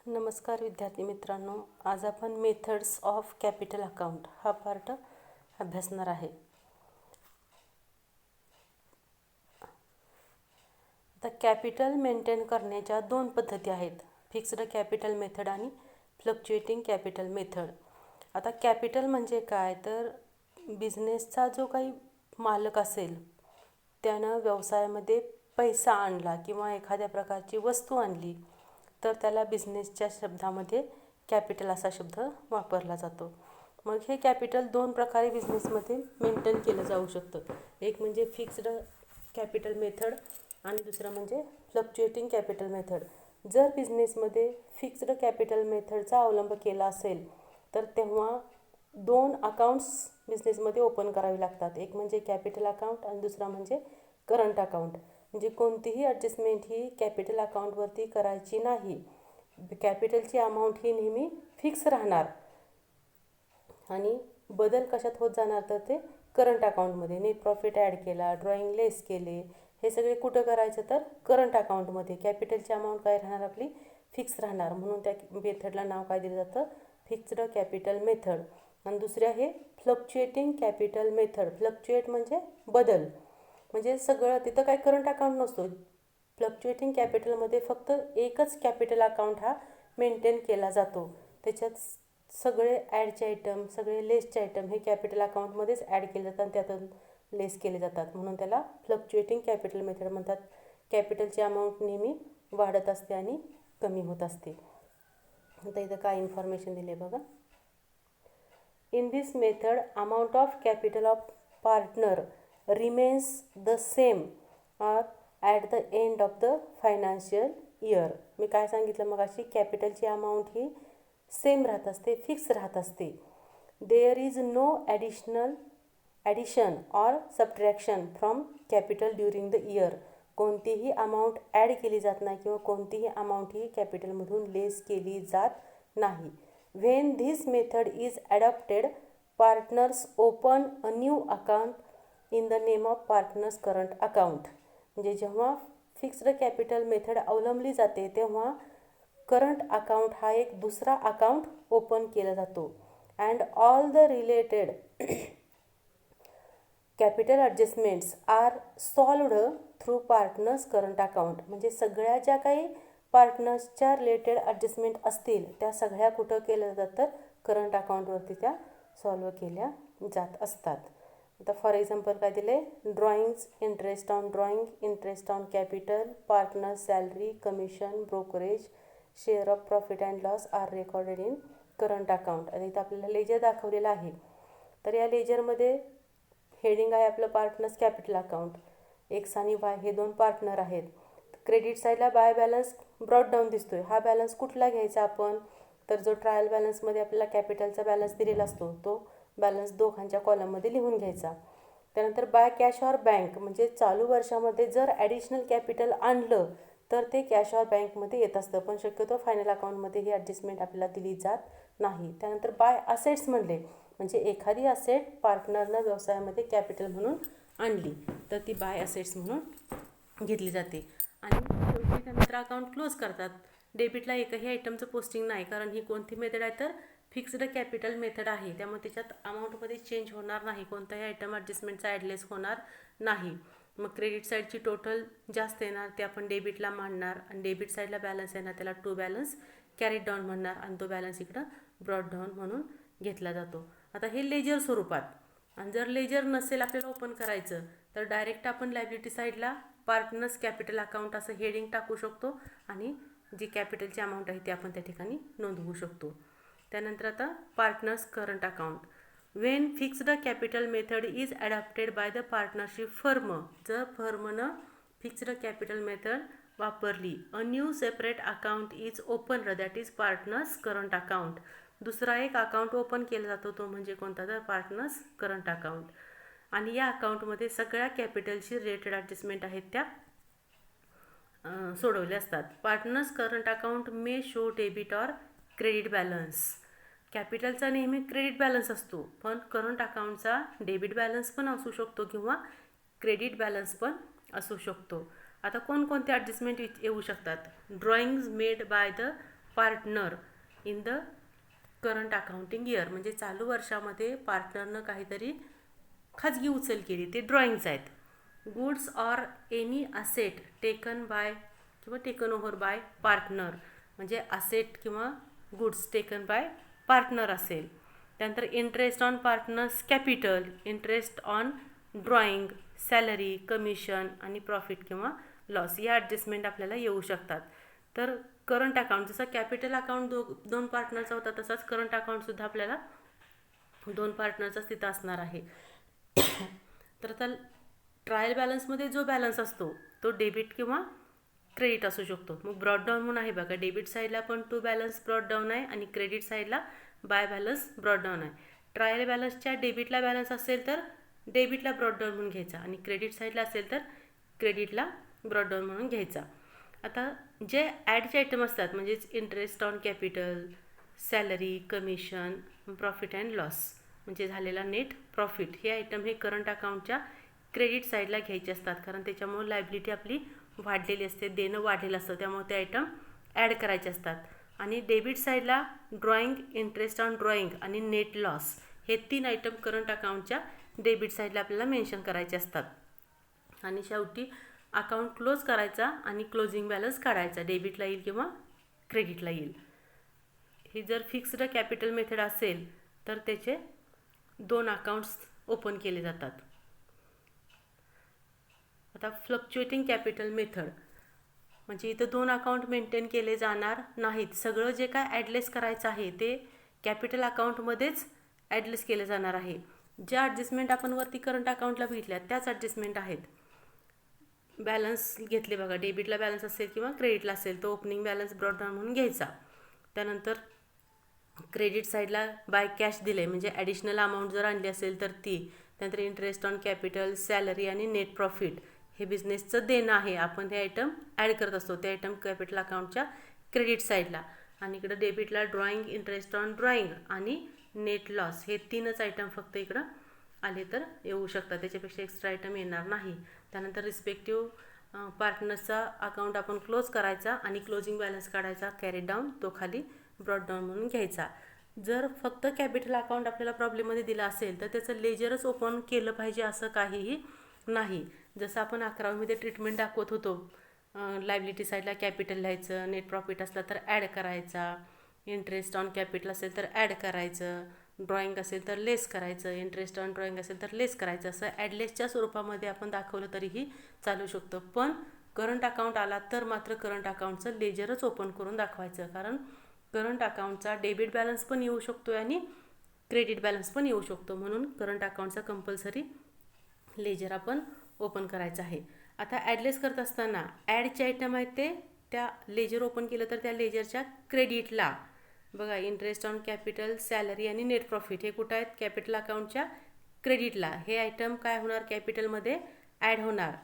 नमस्कार विद्यार्थी मित्रांनो, आज आपण मेथड्स ऑफ कॅपिटल अकाउंट हा पार्ट अभ्यासणार आहे. आता कॅपिटल मेंटेन करण्याच्या दोन पद्धती आहेत, फिक्स्ड कॅपिटल मेथड आणि फ्लक्च्युएटिंग कॅपिटल मेथड. आता कॅपिटल म्हणजे काय, तर बिझनेसचा जो काही मालक असेल त्यानं व्यवसायामध्ये पैसा आणला किंवा एखाद्या प्रकारची वस्तू आणली तर त्याला बिझनेसच्या शब्दामध्ये कॅपिटल असा शब्द वापरला जातो. मग हे कॅपिटल दोन प्रकारे बिझनेसमध्ये मेंटेन केलं जाऊ शकतं. एक म्हणजे फिक्स्ड कॅपिटल मेथड आणि दुसरं म्हणजे फ्लक्च्युएटिंग कॅपिटल मेथड. जर बिझनेसमध्ये फिक्स्ड कॅपिटल मेथडचा अवलंब केला असेल तर तेव्हा दोन अकाउंट्स बिझनेसमध्ये ओपन करावी लागतात. एक म्हणजे कॅपिटल अकाउंट आणि दुसरा म्हणजे करंट अकाउंट. म्हणजे कोणतीही ॲडजस्टमेंट ही कॅपिटल अकाउंटवरती करायची नाही. कॅपिटलची अमाऊंट ही नेहमी फिक्स राहणार आणि बदल कशात होत जाणार तर ते करंट अकाउंटमध्ये. नेट प्रॉफिट ॲड केला, ड्रॉइंग लेस केले, हे सगळे कुठं करायचं तर करंट अकाउंटमध्ये. कॅपिटलची अमाऊंट काय राहणार आपली फिक्स राहणार, म्हणून त्या मेथडला नाव काय दिलं जातं फिक्स्ड कॅपिटल मेथड. आणि दुसरे आहे फ्लक्च्युएटिंग कॅपिटल मेथड. फ्लक्च्युएट म्हणजे बदल, म्हणजे सगळं तिथं काही करंट अकाउंट नसतो. फ्लक्च्युएटिंग कॅपिटलमध्ये फक्त एकच कॅपिटल अकाउंट हा मेंटेन केला जातो. त्याच्यात सगळे ॲडचे आयटम, सगळे लेसचे आयटम हे कॅपिटल अकाउंटमध्येच ॲड केले जातात आणि त्यातून लेस केले जातात, म्हणून त्याला फ्लक्च्युएटिंग कॅपिटल मेथड म्हणतात. कॅपिटलची अमाऊंट नेहमी वाढत असते आणि कमी होत असते. आता इथं काय इन्फॉर्मेशन दिले बघा. In this method amount of capital of partner remains the same or at the end of the financial year. मी काय सांगितलं मग अशी कॅपिटलची अमाऊंट ही सेम राहत असते, फिक्स राहत असते. There is no addition or subtraction from capital during the year. कोणतीही अमाऊंट ॲड केली जात नाही किंवा कोणतीही अमाऊंट ही कॅपिटलमधून लेस केली जात नाही. When this method is adopted partners open a new account in the name of partners current account. म्हणजे जेव्हा फिक्स्ड कॅपिटल मेथड अवलंबली जाते तेव्हा करंट अकाउंट हा एक दुसरा अकाउंट ओपन केला जातो. And all the related capital adjustments are solved through partners current account. म्हणजे सगळ्या ज्या काही पार्टनर्सच्या रिलेटेड ॲडजस्टमेंट असतील त्या सगळ्या कुठं केल्या जातात तर करंट अकाउंटवरती त्या सॉल्व केल्या जात असतात. आता फॉर एक्झाम्पल काय दिले, drawings, interest on drawing, interest on capital, partner salary, commission, brokerage, share of profit and loss are recorded in current account. आणि इथं आपल्याला लेजर दाखवलेलं आहे. तर या लेजरमध्ये हेडिंग आहे आपलं पार्टनर्स कॅपिटल अकाउंट. एक्स आणि वाय हे दोन पार्टनर आहेत. क्रेडिट साईडला बाय बॅलन्स ब्रॉड डाऊन दिसतोय. हा बॅलन्स कुठला घ्यायचा आपण, तर जो ट्रायल बॅलन्समध्ये आपल्याला कॅपिटलचा बॅलन्स दिलेला असतो तो बॅलन्स दोघांच्या कॉलममध्ये लिहून घ्यायचा. त्यानंतर बाय कॅश ऑर बँक, म्हणजे चालू वर्षामध्ये जर ॲडिशनल कॅपिटल आणलं तर ते कॅश ऑर बँकमध्ये येत असतं, पण शक्यतो फायनल अकाउंटमध्ये ही ॲडजस्टमेंट आपल्याला दिली जात नाही. त्यानंतर बाय असेट्स म्हणले, म्हणजे एखादी असेट पार्टनरनं व्यवसायामध्ये कॅपिटल म्हणून आणली तर ती बाय असेट्स म्हणून घेतली जाते. आणि शेवटी त्यानंतर अकाउंट क्लोज करतात. डेबिटला एकही आयटमचं पोस्टिंग नाही, कारण ही कोणती मेथड आहे तर फिक्स्ड कॅपिटल मेथड आहे. त्यामुळे त्याच्यात अमाऊंटमध्ये चेंज होणार नाही, कोणताही आयटम ॲडजस्टमेंटचा ॲडलेस होणार नाही. मग क्रेडिट साईडची टोटल जास्त येणार ते आपण डेबिटला मांडणार आणि डेबिट साईडला बॅलन्स येणार त्याला टू बॅलन्स कॅरीड डाऊन म्हणणार आणि तो बॅलन्स इकडं ब्रॉड डाऊन म्हणून घेतला जातो. आता हे लेजर स्वरूपात. आणि जर लेजर नसेल आपल्याला ओपन करायचं तर डायरेक्ट आपण लायबिलिटी साईडला पार्टनर्स कॅपिटल अकाउंट असं हेडिंग टाकू शकतो आणि जी कॅपिटलची अमाऊंट आहे ती आपण त्या ठिकाणी नोंदवू शकतो. त्यानंतर आता partners current account. Wien fixed capital method is adopted by the partnership firm. जर फर्मनं फिक्स्ड कॅपिटल मेथड वापरली, a new separate account is open, that is partners current account. दुसरा एक अकाउंट ओपन केला जातो तो म्हणजे कोणता तर पार्टनर्स करंट अकाउंट. आणि या अकाउंटमध्ये सगळ्या कॅपिटलशी रिलेटेड ॲडजस्टमेंट आहेत त्या सोडवले असतात. Partners current account may show debit or credit balance. कॅपिटलचा नेहमी क्रेडिट बॅलन्स असतो, पण करंट अकाउंटचा डेबिट बॅलन्स पण असू शकतो किंवा क्रेडिट बॅलन्स पण असू शकतो. आता कोणकोणते ॲडजस्टमेंट येऊ शकतात. Drawings made by the partner in the current accounting year, म्हणजे चालू वर्षामध्ये पार्टनरनं काहीतरी खाजगी उचल केली, ते ड्रॉइंग्स आहेत. Goods or any asset taken by किंवा टेकन ओव्हर बाय पार्टनर, म्हणजे असेट किंवा गुड्स टेकन बाय पार्टनर असेल. त्यानंतर interest on partners capital, interest on drawing, salary, commission आणि प्रॉफिट किंवा लॉस या ॲडजस्टमेंट आपल्याला येऊ शकतात. तर करंट अकाउंट जसं कॅपिटल अकाउंट दोन पार्टनरचा होता, तसाच करंट अकाउंटसुद्धा आपल्याला दोन पार्टनरचाच तिथं असणार आहे. तर आता ट्रायल बॅलन्समध्ये जो बॅलन्स असतो तो डेबिट किंवा क्रेडिट असू शकतो. मग ब्रॉड डाऊन म्हणून आहे बघा, डेबिट साईडला पण टू बॅलन्स ब्रॉड डाऊन आहे आणि क्रेडिट साईडला बाय बॅलन्स ब्रॉड डाऊन आहे. ट्रायल बॅलन्सच्या डेबिटला बॅलन्स असेल तर डेबिटला ब्रॉड डाऊन म्हणून घ्यायचा आणि क्रेडिट साईडला असेल तर क्रेडिटला ब्रॉड डाऊन म्हणून घ्यायचा. आता जे ॲडचे आयटम असतात म्हणजेच interest on capital, salary, commission, profit and loss म्हणजे झालेला नेट प्रॉफिट, हे आयटम हे करंट अकाउंटच्या क्रेडिट साईडला घ्यायचे असतात, कारण त्याच्यामुळे लायबिलिटी आपली वाढलेली असते, देणं वाढलेलं असतं, त्यामुळे ते आयटम ॲड करायचे असतात. आणि डेबिट साईडला ड्रॉइंग, इंटरेस्ट ऑन ड्रॉइंग आणि नेट लॉस हे 3 आयटम करंट अकाउंटच्या डेबिट साईडला आपल्याला मेन्शन करायचे असतात. आणि शेवटी अकाउंट क्लोज करायचा आणि क्लोजिंग बॅलन्स काढायचा, डेबिटला येईल किंवा क्रेडिटला येईल. ही जर फिक्स्ड कॅपिटल मेथड असेल तर त्याचे 2 अकाउंट्स ओपन केले जातात. आता फ्लक्च्युएटिंग कॅपिटल मेथड म्हणजे इथं 2 अकाउंट मेंटेन केले जाणार नाहीत. सगळं जे काय ॲडलेस करायचं आहे ते कॅपिटल अकाउंटमध्येच ॲडलेस केलं जाणार आहे. ज्या ॲडजस्टमेंट आपण वरती करंट अकाउंटला भेटल्या त्याच ॲडजस्टमेंट आहेत. बॅलन्स घेतले बघा, डेबिटला बॅलन्स असेल किंवा क्रेडिटला असेल तो ओपनिंग बॅलन्स ब्रॉड डाऊन म्हणून घ्यायचा. त्यानंतर क्रेडिट साईडला बाय कॅश दिले म्हणजे ॲडिशनल अमाऊंट जर आणली असेल तर ती. त्यानंतर इंटरेस्ट ऑन कॅपिटल, सॅलरी आणि नेट प्रॉफिट हे बिझनेसचं देणं आहे, आपण हे आयटम ॲड करत असतो, ते आयटम कॅपिटल अकाउंटच्या क्रेडिट साईडला. आणि इकडं डेबिटला ड्रॉइंग, इंटरेस्ट ऑन ड्रॉइंग आणि नेट लॉस हे 3च आयटम फक्त इकडं आले तर येऊ शकतात, त्याच्यापेक्षा एक्स्ट्रा आयटम येणार नाही. त्यानंतर रिस्पेक्टिव्ह पार्टनर्सचा अकाउंट आपण क्लोज करायचा आणि क्लोजिंग बॅलन्स काढायचा, कॅरी डाऊन, तो खाली ब्रॉड डाऊन म्हणून घ्यायचा. जर फक्त कॅपिटल अकाउंट आपल्याला प्रॉब्लेममध्ये दिला असेल तर त्याचं लेजरच ओपन केलं पाहिजे असं काहीही नाही. जसं आपण 11वीमध्ये ट्रीटमेंट दाखवत होतो, लायबिलिटी साईडला कॅपिटल लिहायचं, नेट प्रॉफिट असला तर ॲड करायचा, इंटरेस्ट ऑन कॅपिटल असेल तर ॲड करायचं, ड्रॉइंग असेल तर लेस करायचं, इंटरेस्ट ऑन ड्रॉइंग असेल तर लेस करायचं, असं ॲडलेसच्या स्वरूपामध्ये आपण दाखवलं तरीही चालू शकतो. पण करंट अकाउंट आला तर मात्र करंट अकाउंटचं लेजरच ओपन करून दाखवायचं, कारण करंट अकाउंटचा डेबिट बॅलन्स पण येऊ शकतो आणि क्रेडिट बॅलन्स पण येऊ शकतो, म्हणून करंट अकाउंटचा कंपल्सरी लेजर आपण ओपन करायचं आहे. आता ॲडलेस करत असताना ॲडचे आयटम आहेत ते त्या लेजर ओपन केलं तर त्या लेजरच्या क्रेडिटला बघा, इंटरेस्ट ऑन कॅपिटल, सॅलरी आणि नेट प्रॉफिट हे कुठं आहेत, कॅपिटल अकाउंटच्या क्रेडिटला. हे आयटम काय होणार, कॅपिटलमध्ये ॲड होणार.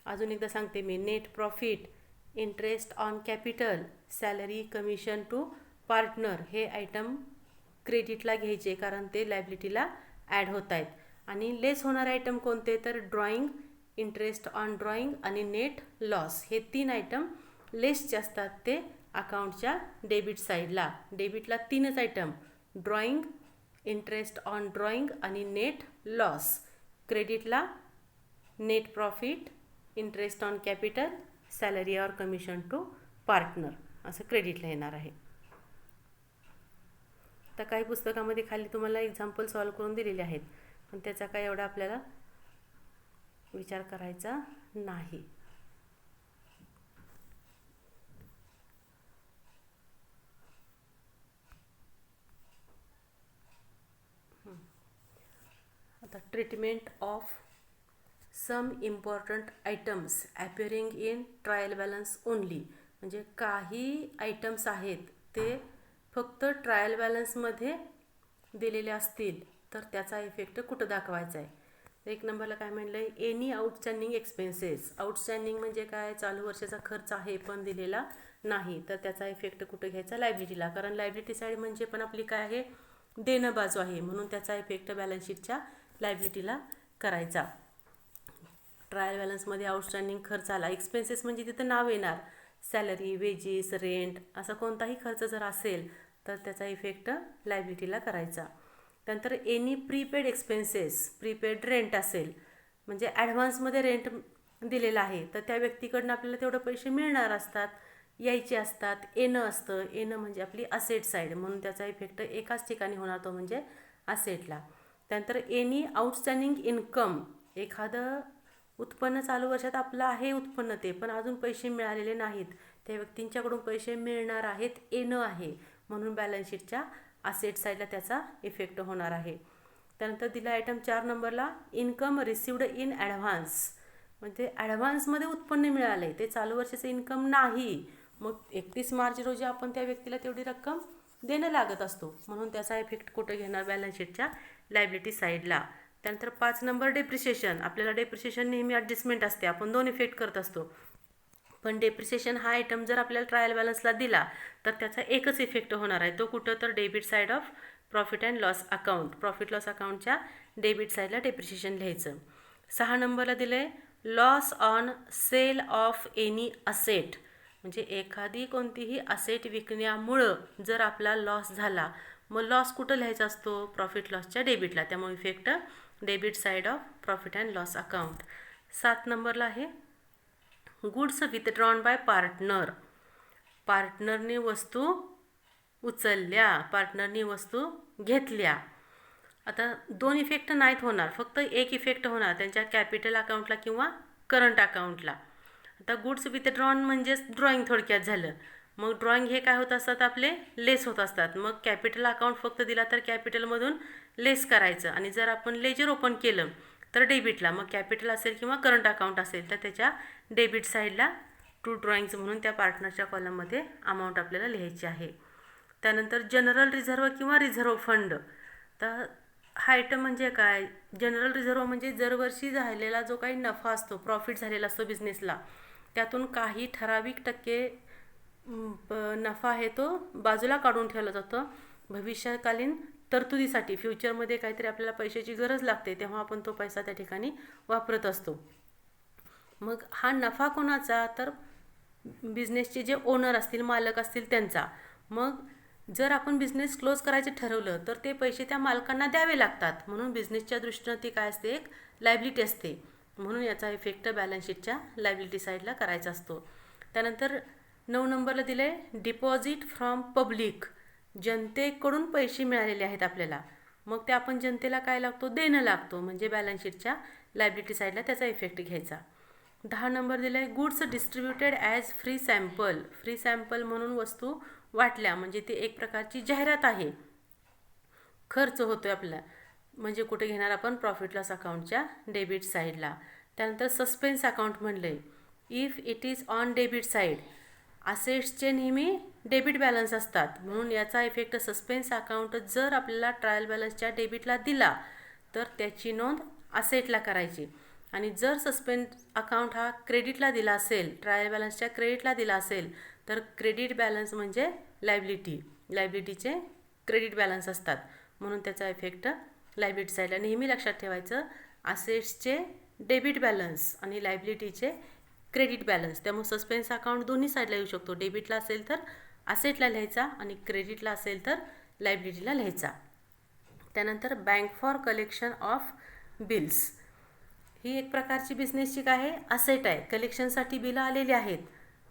अजून एकदा सांगते मी, net profit, interest on capital, salary, commission to partner हे आयटम क्रेडिटला घ्यायचे, कारण ते लायबिलिटीला ॲड होत आहेत. आणि लेस होणारे आयटम कोणते, तर ड्रॉइंग, इंटरेस्ट ऑन ड्रॉइंग आणि नेट लॉस हे 3 आयटम लेसचे असतात, ते अकाउंटच्या डेबिट साईडला. डेबिटला 3च item, drawing, interest on drawing आणि नेट लॉस. क्रेडिटला net profit, interest on capital, salary or commission to partner असं क्रेडिटला येणार आहे. तर काही पुस्तकामध्ये खाली तुम्हाला एक्झाम्पल सॉल्व करून दिलेले आहेत, पण त्याचा काय एवढा आपल्याला विचार करायचा नाही. आता treatment of some important items appearing in trial balance only, म्हणजे काही आयटम्स आहेत ते फक्त ट्रायल बॅलन्समध्ये दिलेले असतील तर त्याचा इफेक्ट कुठं दाखवायचा आहे. 1 नंबरला काय म्हणलं आहे, एनी आउटस्टँडिंग एक्सपेन्सेस. आउटस्टँडिंग म्हणजे काय, चालू वर्षाचा खर्च आहे पण दिलेला नाही, तर त्याचा इफेक्ट कुठं घ्यायचा, लायबिलिटीला, कारण लायबिलिटी साईड म्हणजे पण आपली काय आहे, देणं बाजू आहे, म्हणून त्याचा इफेक्ट बॅलन्स शीटच्या लायबिलिटीला करायचा. ट्रायल बॅलन्समध्ये आउटस्टँडिंग खर्च आला, एक्सपेन्सेस म्हणजे तिथं नाव येणार, सॅलरी, वेजेस, रेंट असा कोणताही खर्च जर असेल तर त्याचा इफेक्ट लायबिलिटीला करायचा. त्यानंतर any prepaid expenses, prepaid rent असेल म्हणजे ॲडव्हान्समध्ये रेंट दिलेला आहे तर त्या व्यक्तीकडनं आपल्याला तेवढे पैसे मिळणार असतात, यायचे असतात. येणं असतं, येणं म्हणजे आपली असेट साईड, म्हणून त्याचा इफेक्ट एकाच ठिकाणी होणार तो म्हणजे असेटला. त्यानंतर एनी आउटस्टँडिंग इन्कम, एखादं उत्पन्न चालू वर्षात आपलं आहे उत्पन्न ते पण अजून पैसे मिळालेले नाहीत, त्या व्यक्तींच्याकडून पैसे मिळणार आहेत, येणं आहे, म्हणून बॅलन्स शीटच्या असेट साईडला त्याचा इफेक्ट होणार आहे. त्यानंतर दिला आयटम 4 नंबरला इन्कम रिसिव्ड इन ॲडव्हान्स, म्हणजे ॲडव्हान्समध्ये उत्पन्न मिळालं आहे, ते चालू वर्षाचं इन्कम नाही, मग 31 मार्च रोजी आपण त्या व्यक्तीला तेवढी रक्कम देणं लागत असतो, म्हणून त्याचा इफेक्ट कुठं घेणार बॅलन्स शीटच्या लायबिलिटी साईडला. त्यानंतर 5 नंबर डेप्रिसिएशन, आपल्याला डेप्रिसिएशन नेहमी ॲडजस्टमेंट असते, आपण 2 इफेक्ट करत असतो, पण डेप्रिसिएशन हा आयटम जर आपल्याला ट्रायल बॅलन्सला दिला तर त्याचा एकच इफेक्ट होणार आहे, तो कुठं तर debit side of profit and loss account, profit loss अकाउंटच्या डेबिट साईडला डेप्रिसिएशन लिहायचं. 6 नंबरला दिलं आहे loss on sale of any asset, म्हणजे एखादी कोणतीही असेट विकण्यामुळं जर आपला लॉस झाला मग लॉस कुठं लिहायचा असतो, प्रॉफिट लॉसच्या डेबिटला, त्यामुळे effect debit side of profit and loss account. 7 नंबरला आहे गुड्स विथड्रॉन बाय पार्टनर, पार्टनरने वस्तू उचलल्या, पार्टनरनी वस्तू घेतल्या. आता 2 इफेक्ट नाहीत होणार, फक्त एक इफेक्ट होणार त्यांच्या कॅपिटल अकाउंटला किंवा करंट अकाउंटला. आता गुड्स विथड्रॉन म्हणजेच ड्रॉइंग थोडक्यात झालं, मग ड्रॉइंग हे काय होत असतात आपले लेस होत असतात, मग कॅपिटल अकाउंट फक्त दिला तर कॅपिटलमधून लेस करायचं, आणि जर आपण लेजर ओपन केलं तर डेबिटला, मग कॅपिटल असेल किंवा करंट अकाउंट असेल तर त्याच्या डेबिट साईडला टू ड्रॉइंग्स म्हणून त्या पार्टनरच्या कॉलममध्ये अमाऊंट आपल्याला लिहायची आहे. त्यानंतर जनरल रिझर्व किंवा रिझर्व फंड, तर हा आयटम म्हणजे काय, जनरल रिझर्व म्हणजे दरवर्षी झालेला जो काही नफा असतो, प्रॉफिट झालेला असतो बिझनेसला, त्यातून काही ठराविक टक्के नफा आहे तो बाजूला काढून ठेवला जातो भविष्यकालीन तरतुदीसाठी, फ्युचरमध्ये काहीतरी आपल्याला पैशाची गरज लागते तेव्हा आपण तो पैसा त्या ठिकाणी वापरत असतो. मग हा नफा कोणाचा, तर बिझनेसचे जे ओनर असतील, मालक असतील त्यांचा. मग जर आपण बिझनेस क्लोज करायचं ठरवलं तर ते पैसे त्या मालकांना द्यावे लागतात, म्हणून बिझनेसच्या दृष्टीनं ती काय असते, एक लायबिलिटी असते, म्हणून याचा इफेक्ट बॅलन्स शीटच्या लायबिलिटी साईडला करायचा असतो. त्यानंतर 9 नंबरला दिलं आहे डिपॉझिट फ्रॉम पब्लिक, जनतेकडून पैसे मिळालेले आहेत आपल्याला, मग ते आपण जनतेला काय लागतो, देणं लागतो, म्हणजे बॅलन्स शीटच्या लायबिलिटी साईडला त्याचा इफेक्ट घ्यायचा. 10 नंबर दिला आहे goods distributed as free sample, free sample म्हणून वस्तू वाटल्या, म्हणजे ती एक प्रकारची जाहिरात आहे, खर्च होतोय आपला, म्हणजे कुठे घेणार आपण प्रॉफिट लॉस अकाउंटच्या डेबिट साईडला. त्यानंतर सस्पेन्स अकाउंट म्हणलं आहे if it is on debit side, असेट्सचे नेहमी डेबिट बॅलन्स असतात, म्हणून याचा इफेक्ट सस्पेन्स अकाउंट जर आपल्याला ट्रायल बॅलन्सच्या डेबिटला दिला तर त्याची नोंद असेटला करायची, आणि जर सस्पेन्स अकाउंट हा क्रेडिटला दिला असेल, ट्रायल बॅलन्सच्या क्रेडिटला दिला असेल तर क्रेडिट बॅलन्स म्हणजे लायबिलिटी, लायबिलिटीचे क्रेडिट बॅलन्स असतात, म्हणून त्याचा इफेक्ट लायबिलिटी साईडला. नेहमी लक्षात ठेवायचं असेट्सचे डेबिट बॅलन्स आणि लायबिलिटीचे क्रेडिट बॅलन्स, त्यामुळे सस्पेन्स अकाउंट दोन्ही साईडला येऊ शकतो, डेबिटला असेल तर असेटला लिहायचा आणि क्रेडिटला असेल तर लायबिलिटीला लिहायचा. त्यानंतर bank for collection of bills, ही एक प्रकारची बिझनेसची काय आहे, असेट आहे, कलेक्शनसाठी बिलं आलेली आहेत,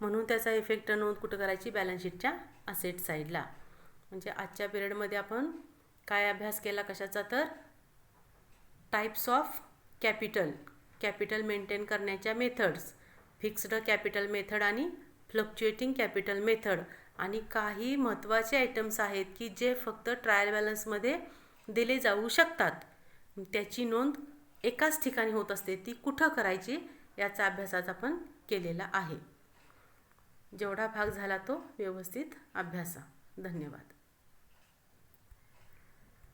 म्हणून त्याचा इफेक्ट नोंद कुठं करायची, बॅलन्स शीटच्या असेट साईडला. म्हणजे आजच्या पिरियडमध्ये आपण काय अभ्यास केला कशाचा, तर types of capital, capital maintain करण्याच्या मेथड्स, फिक्स्ड कॅपिटल मेथड आणि फ्लक्च्युएटिंग कॅपिटल मेथड, आणि काही महत्त्वाचे आयटम्स आहेत की जे फक्त ट्रायल बॅलन्समध्ये दिले जाऊ शकतात, त्याची नोंद एकाच ठिकाणी होत असते, ती कुठं करायची याचा अभ्यास आज आपण केलेला आहे. जेवढा भाग झाला तो व्यवस्थित अभ्यासा. धन्यवाद.